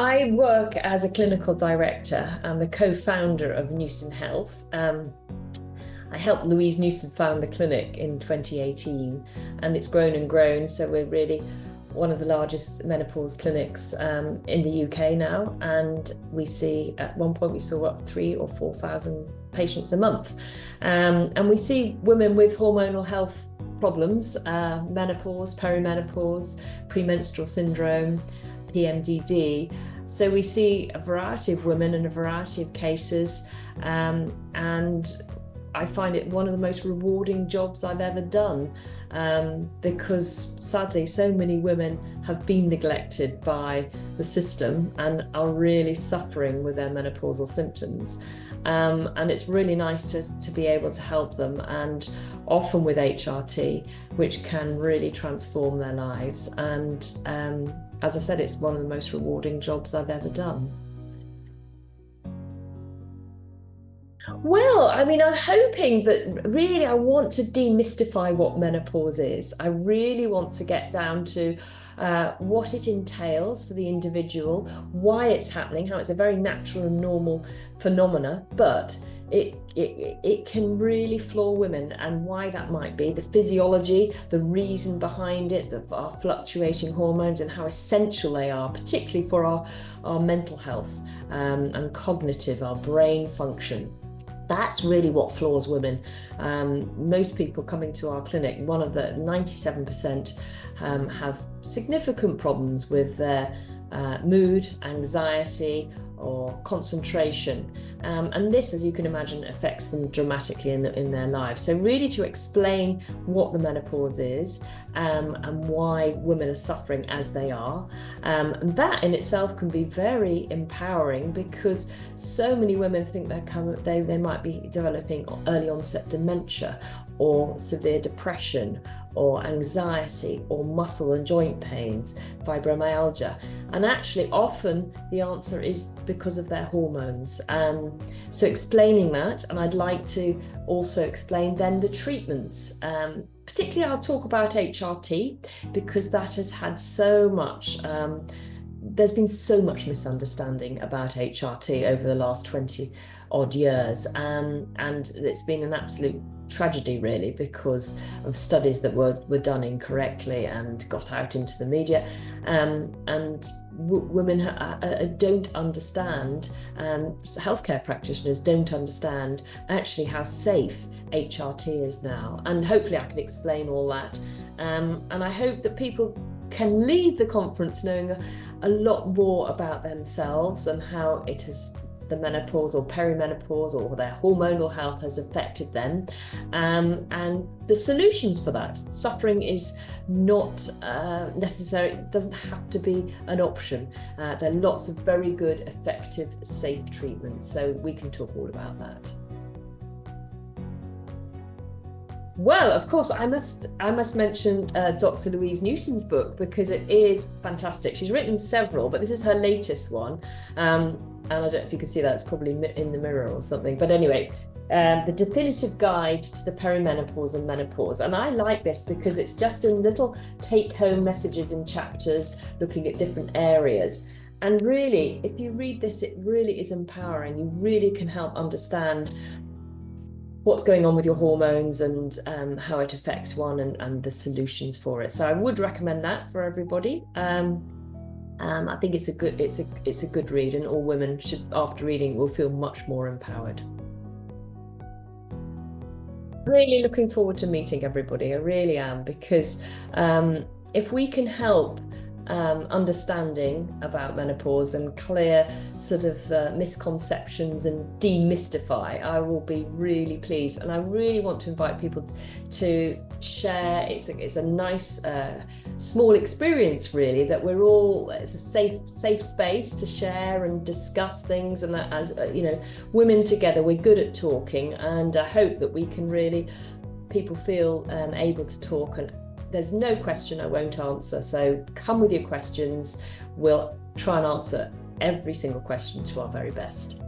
I work as a clinical director. I'm the co-founder of Newson Health. I helped Louise Newson found the clinic in 2018, and it's grown and grown. So we're really one of the largest menopause clinics in the UK now. And we see, at one point we saw up 3,000 or 4,000 patients a month. And we see women with hormonal health problems, menopause, perimenopause, premenstrual syndrome, PMDD. So we see a variety of women and a variety of cases, and I find it one of the most rewarding jobs I've ever done, because sadly so many women have been neglected by the system and are really suffering with their menopausal symptoms. And it's really nice to be able to help them, and often with HRT, which can really transform their lives. And as I said, it's one of the most rewarding jobs I've ever done. Well, I mean, I'm hoping that really I want to demystify what menopause is. I really want to get down to what it entails for the individual, why it's happening, how it's a very natural and normal phenomena, but it can really floor women, and why that might be, the physiology, the reason behind it, our fluctuating hormones and how essential they are, particularly for our mental health and cognitive, our brain function. That's really what floors women. Most people coming to our clinic, one of the 97% have significant problems with their mood, anxiety, or concentration. And this, as you can imagine, affects them dramatically in their lives. So really to explain what the menopause is, and why women are suffering as they are. And that in itself can be very empowering, because so many women think they might be developing early onset dementia, or severe depression, or anxiety, or muscle and joint pains, fibromyalgia. And actually often the answer is because of their hormones. So explaining that, and I'd like to also explain then the treatments. Particularly I'll talk about HRT, because that has had so much, there's been so much misunderstanding about HRT over the last 20 odd years. And it's been an absolute tragedy really, because of studies that were done incorrectly and got out into the media, and women don't understand, healthcare practitioners don't understand actually how safe HRT is now. And hopefully I can explain all that, and I hope that people can leave the conference knowing a lot more about themselves and how it has, the menopause or perimenopause or their hormonal health has affected them, and the solutions for that. Suffering is not necessary, it doesn't have to be an option. There are lots of very good, effective, safe treatments, so we can talk all about that. Well, of course, I must mention Dr. Louise Newson's book, because it is fantastic. She's written several, but this is her latest one. And I don't know if you can see that, it's probably in the mirror or something. But anyways, the definitive guide to the perimenopause and menopause. And I like this because it's just in little take-home messages in chapters looking at different areas. And really, if you read this, it really is empowering. You really can help understand what's going on with your hormones and how it affects one, and the solutions for it. So I would recommend that for everybody. I think it's a good read, and all women should, after reading, will feel much more empowered. Really looking forward to meeting everybody. I really am, because if we can help understanding about menopause and clear sort of misconceptions and demystify, I will be really pleased. And I really want to invite people to share. It's a nice small experience really, that we're all, it's a safe space to share and discuss things, and that, as you know, women together, we're good at talking, and I hope that we can really, people feel able to talk, and there's no question I won't answer. So come with your questions. We'll try and answer every single question to our very best.